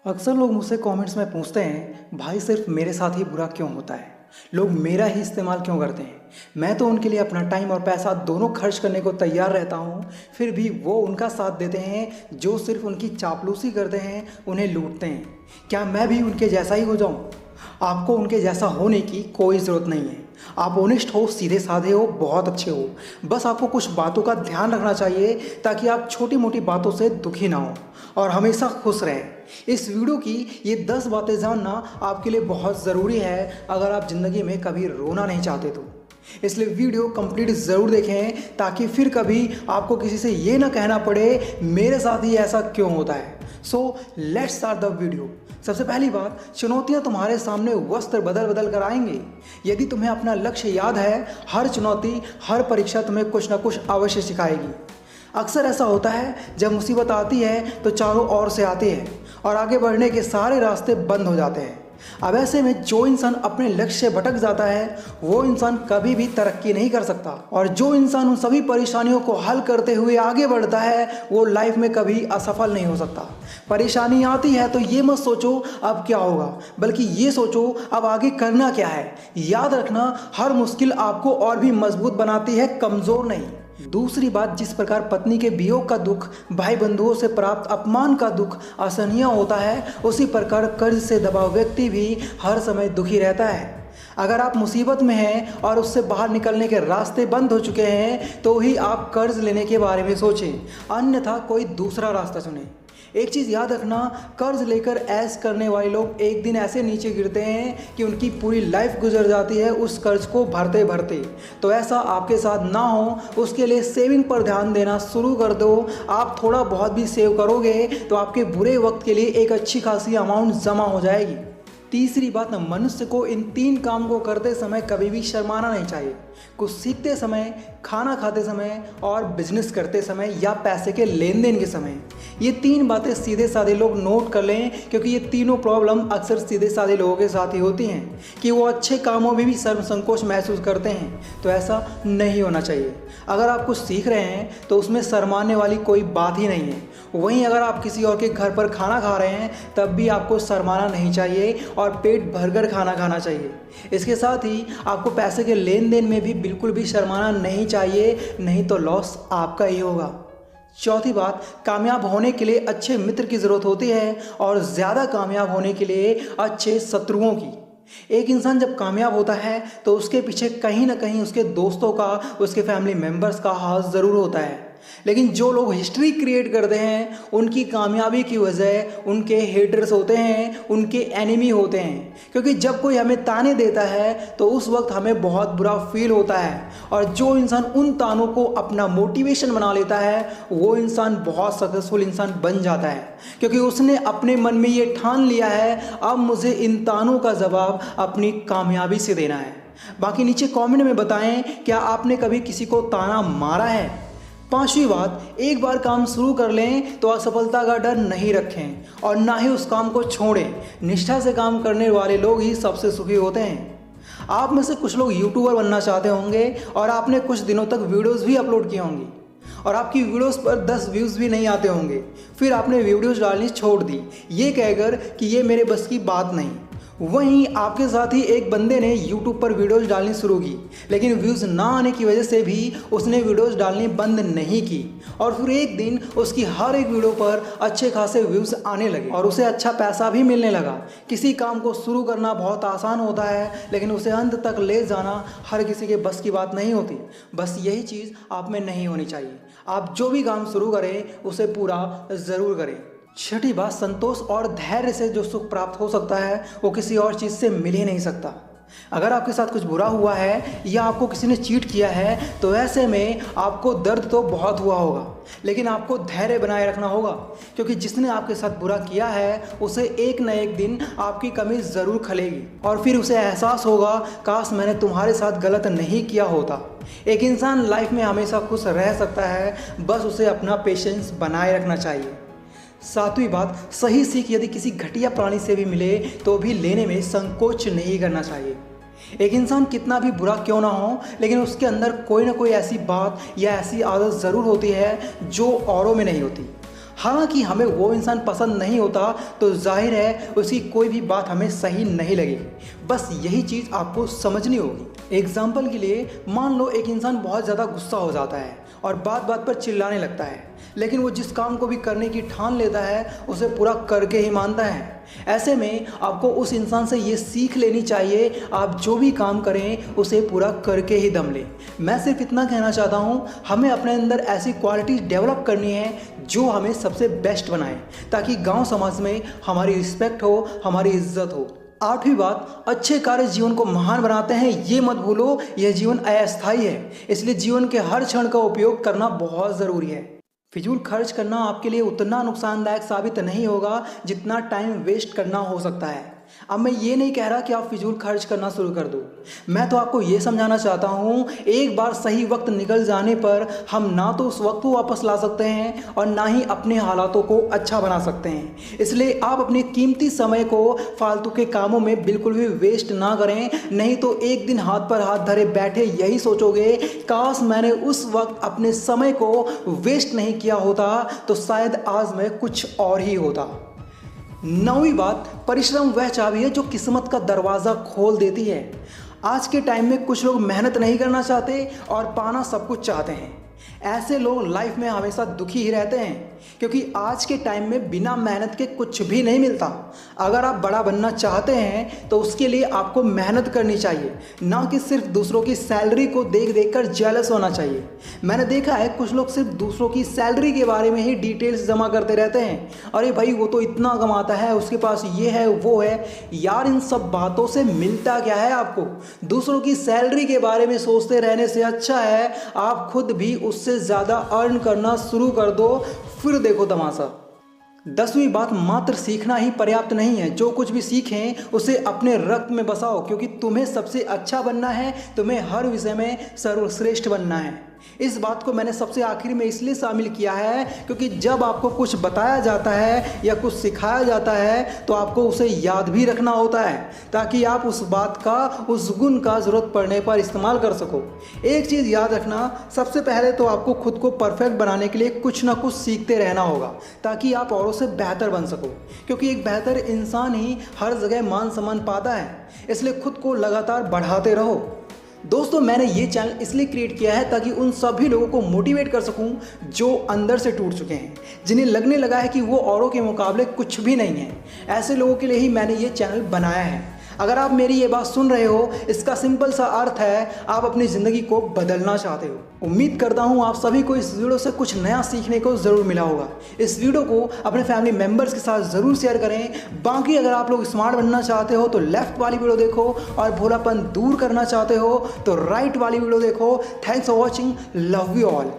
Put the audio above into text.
अक्सर लोग मुझसे कमेंट्स में पूछते हैं, भाई सिर्फ मेरे साथ ही बुरा क्यों होता है, लोग मेरा ही इस्तेमाल क्यों करते हैं। मैं तो उनके लिए अपना टाइम और पैसा दोनों खर्च करने को तैयार रहता हूँ, फिर भी वो उनका साथ देते हैं जो सिर्फ उनकी चापलूसी करते हैं, उन्हें लूटते हैं। क्या मैं भी उनके जैसा ही हो जाऊँ? आपको उनके जैसा होने की कोई ज़रूरत नहीं है। आप ऑनेस्ट हो, सीधे साधे हो, बहुत अच्छे हो। बस आपको कुछ बातों का ध्यान रखना चाहिए ताकि आप छोटी मोटी बातों से दुखी ना हो और हमेशा खुश रहें। इस वीडियो की ये 10 बातें जानना आपके लिए बहुत ज़रूरी है अगर आप ज़िंदगी में कभी रोना नहीं चाहते तो। इसलिए वीडियो कंप्लीट ज़रूर देखें ताकि फिर कभी आपको किसी से ये ना कहना पड़े मेरे साथ ही ऐसा क्यों होता है। So let's start the video. सबसे पहली बात, चुनौतियां तुम्हारे सामने वस्त्र बदल बदल कर आएंगी। यदि तुम्हें अपना लक्ष्य याद है, हर चुनौती, हर परीक्षा तुम्हें कुछ ना कुछ अवश्य सिखाएगी। अक्सर ऐसा होता है, जब मुसीबत आती है तो चारों ओर से आती है और आगे बढ़ने के सारे रास्ते बंद हो जाते हैं। अब ऐसे में जो इंसान अपने लक्ष्य से भटक जाता है वो इंसान कभी भी तरक्की नहीं कर सकता, और जो इंसान उन सभी परेशानियों को हल करते हुए आगे बढ़ता है वो लाइफ में कभी असफल नहीं हो सकता। परेशानी आती है तो ये मत सोचो अब क्या होगा, बल्कि ये सोचो अब आगे करना क्या है। याद रखना, हर मुश्किल आपको और भी मजबूत बनाती है, कमज़ोर नहीं। दूसरी बात, जिस प्रकार पत्नी के वियोग का दुख, भाई बंधुओं से प्राप्त अपमान का दुख असहनीय होता है, उसी प्रकार कर्ज से दबा व्यक्ति भी हर समय दुखी रहता है। अगर आप मुसीबत में हैं और उससे बाहर निकलने के रास्ते बंद हो चुके हैं तो ही आप कर्ज लेने के बारे में सोचें, अन्यथा कोई दूसरा रास्ता चुनें। एक चीज़ याद रखना, कर्ज लेकर ऐश करने वाले लोग एक दिन ऐसे नीचे गिरते हैं कि उनकी पूरी लाइफ गुजर जाती है उस कर्ज को भरते भरते। तो ऐसा आपके साथ ना हो, उसके लिए सेविंग पर ध्यान देना शुरू कर दो। आप थोड़ा बहुत भी सेव करोगे तो आपके बुरे वक्त के लिए एक अच्छी खासी अमाउंट जमा हो जाएगी। तीसरी बात, मनुष्य को इन 3 काम को करते समय कभी भी शर्माना नहीं चाहिए। कुछ सीखते समय, खाना खाते समय और बिजनेस करते समय या पैसे के लेन देन के समय। ये 3 बातें सीधे साधे लोग नोट कर लें, क्योंकि ये तीनों प्रॉब्लम अक्सर सीधे साधे लोगों के साथ ही होती हैं कि वो अच्छे कामों में भी शर्म संकोच महसूस करते हैं। तो ऐसा नहीं होना चाहिए। अगर आप कुछ सीख रहे हैं तो उसमें शर्माने वाली कोई बात ही नहीं है। वहीं अगर आप किसी और के घर पर खाना खा रहे हैं तब भी आपको शर्माना नहीं चाहिए और पेट भरकर खाना खाना चाहिए। इसके साथ ही आपको पैसे के लेन देन में भी बिल्कुल भी शर्माना नहीं चाहिए, नहीं तो लॉस आपका ही होगा। चौथी बात, कामयाब होने के लिए अच्छे मित्र की ज़रूरत होती है और ज़्यादा कामयाब होने के लिए अच्छे शत्रुओं की। एक इंसान जब कामयाब होता है तो उसके पीछे कहीं ना कहीं उसके दोस्तों का, उसके फैमिली मेम्बर्स का हाथ ज़रूर होता है। लेकिन जो लोग हिस्ट्री क्रिएट करते हैं उनकी कामयाबी की वजह उनके हेटर्स होते हैं, उनके एनिमी होते हैं। क्योंकि जब कोई हमें ताने देता है तो उस वक्त हमें बहुत बुरा फील होता है, और जो इंसान उन तानों को अपना मोटिवेशन बना लेता है वो इंसान बहुत सक्सेसफुल इंसान बन जाता है, क्योंकि उसने अपने मन में ये ठान लिया है अब मुझे इन तानों का जवाब अपनी कामयाबी से देना है। बाकी नीचे कमेंट में बताएं, क्या आपने कभी किसी को ताना मारा है। पांचवी बात, एक बार काम शुरू कर लें तो असफलता का डर नहीं रखें और ना ही उस काम को छोड़ें। निष्ठा से काम करने वाले लोग ही सबसे सुखी होते हैं। आप में से कुछ लोग यूट्यूबर बनना चाहते होंगे और आपने कुछ दिनों तक वीडियोस भी अपलोड की होंगी और आपकी वीडियोस पर 10 व्यूज़ भी नहीं आते होंगे। फिर आपने वीडियोस डालनी छोड़ दी ये कहकर कि ये मेरे बस की बात नहीं। वहीं आपके साथ ही एक बंदे ने YouTube पर वीडियोस डालनी शुरू की, लेकिन व्यूज़ ना आने की वजह से भी उसने वीडियोस डालनी बंद नहीं की, और फिर एक दिन उसकी हर एक वीडियो पर अच्छे खासे व्यूज़ आने लगे और उसे अच्छा पैसा भी मिलने लगा। किसी काम को शुरू करना बहुत आसान होता है, लेकिन उसे अंत तक ले जाना हर किसी के बस की बात नहीं होती। बस यही चीज़ आप में नहीं होनी चाहिए। आप जो भी काम शुरू करें उसे पूरा ज़रूर करें। छठी बात, संतोष और धैर्य से जो सुख प्राप्त हो सकता है वो किसी और चीज़ से मिल ही नहीं सकता। अगर आपके साथ कुछ बुरा हुआ है या आपको किसी ने चीट किया है तो ऐसे में आपको दर्द तो बहुत हुआ होगा, लेकिन आपको धैर्य बनाए रखना होगा, क्योंकि जिसने आपके साथ बुरा किया है उसे एक न एक दिन आपकी कमी ज़रूर खलेगी और फिर उसे एहसास होगा, काश मैंने तुम्हारे साथ गलत नहीं किया होता। एक इंसान लाइफ में हमेशा खुश रह सकता है, बस उसे अपना पेशेंस बनाए रखना चाहिए। सातवीं बात, सही सीख यदि किसी घटिया प्राणी से भी मिले तो भी लेने में संकोच नहीं करना चाहिए। एक इंसान कितना भी बुरा क्यों ना हो, लेकिन उसके अंदर कोई ना कोई ऐसी बात या ऐसी आदत ज़रूर होती है जो औरों में नहीं होती। हालांकि हमें वो इंसान पसंद नहीं होता तो जाहिर है उसकी कोई भी बात हमें सही नहीं लगेगी। बस यही चीज़ आपको समझनी होगी। एग्जाम्पल के लिए मान लो एक इंसान बहुत ज़्यादा गुस्सा हो जाता है और बात बात पर चिल्लाने लगता है, लेकिन वो जिस काम को भी करने की ठान लेता है उसे पूरा करके ही मानता है। ऐसे में आपको उस इंसान से ये सीख लेनी चाहिए, आप जो भी काम करें उसे पूरा करके ही दम लें। मैं सिर्फ इतना कहना चाहता हूँ, हमें अपने अंदर ऐसी क्वालिटी डेवलप करनी है जो हमें सबसे बेस्ट बनाए, ताकि गांव समाज में हमारी रिस्पेक्ट हो, हमारी इज्जत हो। आठवीं बात, अच्छे कार्य जीवन को महान बनाते हैं, ये मत भूलो। यह जीवन अस्थायी है, इसलिए जीवन के हर क्षण का उपयोग करना बहुत ज़रूरी है। फिजूल खर्च करना आपके लिए उतना नुकसानदायक साबित नहीं होगा जितना टाइम वेस्ट करना हो सकता है। अब मैं ये नहीं कह रहा कि आप फिजूल खर्च करना शुरू कर दो, मैं तो आपको ये समझाना चाहता हूँ, एक बार सही वक्त निकल जाने पर हम ना तो उस वक्त को वापस ला सकते हैं और ना ही अपने हालातों को अच्छा बना सकते हैं। इसलिए आप अपने कीमती समय को फालतू के कामों में बिल्कुल भी वेस्ट ना करें, नहीं तो एक दिन हाथ पर हाथ धरे बैठे यही सोचोगे, काश मैंने उस वक्त अपने समय को वेस्ट नहीं किया होता तो शायद आज मैं कुछ और ही होता। नौवीं बात, परिश्रम वह चाबी है जो किस्मत का दरवाज़ा खोल देती है। आज के टाइम में कुछ लोग मेहनत नहीं करना चाहते और पाना सब कुछ चाहते हैं। ऐसे लोग लाइफ में हमेशा दुखी ही रहते हैं, क्योंकि आज के टाइम में बिना मेहनत के कुछ भी नहीं मिलता। अगर आप बड़ा बनना चाहते हैं तो उसके लिए आपको मेहनत करनी चाहिए, ना कि सिर्फ दूसरों की सैलरी को देख देख कर जेलस होना चाहिए। मैंने देखा है कुछ लोग सिर्फ दूसरों की सैलरी के बारे में ही डिटेल्स जमा करते रहते हैं, अरे भाई वो तो इतना कमाता है, उसके पास ये है वो है। यार इन सब बातों से मिलता क्या है आपको? दूसरों की सैलरी के बारे में सोचते रहने से अच्छा है आप खुद भी उससे ज़्यादा अर्न करना शुरू कर दो, फिर देखो तमाशा। 10वीं बात, मात्र सीखना ही पर्याप्त नहीं है, जो कुछ भी सीखें उसे अपने रक्त में बसाओ, क्योंकि तुम्हें सबसे अच्छा बनना है, तुम्हें हर विषय में सर्वश्रेष्ठ बनना है। इस बात को मैंने सबसे आखिर में इसलिए शामिल किया है क्योंकि जब आपको कुछ बताया जाता है या कुछ सिखाया जाता है तो आपको उसे याद भी रखना होता है, ताकि आप उस बात का, उस गुण का ज़रूरत पड़ने पर इस्तेमाल कर सको। एक चीज़ याद रखना, सबसे पहले तो आपको खुद को परफेक्ट बनाने के लिए कुछ ना कुछ सीखते रहना होगा, ताकि आप औरों से बेहतर बन सको, क्योंकि एक बेहतर इंसान ही हर जगह मान सम्मान पाता है। इसलिए खुद को लगातार बढ़ाते रहो। दोस्तों, मैंने ये चैनल इसलिए क्रिएट किया है ताकि उन सभी लोगों को मोटिवेट कर सकूं जो अंदर से टूट चुके हैं, जिन्हें लगने लगा है कि वो औरों के मुकाबले कुछ भी नहीं है। ऐसे लोगों के लिए ही मैंने ये चैनल बनाया है। अगर आप मेरी ये बात सुन रहे हो, इसका सिंपल सा अर्थ है आप अपनी ज़िंदगी को बदलना चाहते हो। उम्मीद करता हूँ आप सभी को इस वीडियो से कुछ नया सीखने को ज़रूर मिला होगा। इस वीडियो को अपने फैमिली मेम्बर्स के साथ ज़रूर शेयर करें। बाकी अगर आप लोग स्मार्ट बनना चाहते हो तो लेफ्ट वाली वीडियो देखो, और भोलापन दूर करना चाहते हो तो राइट वाली वीडियो देखो। Thanks for watching, love you all.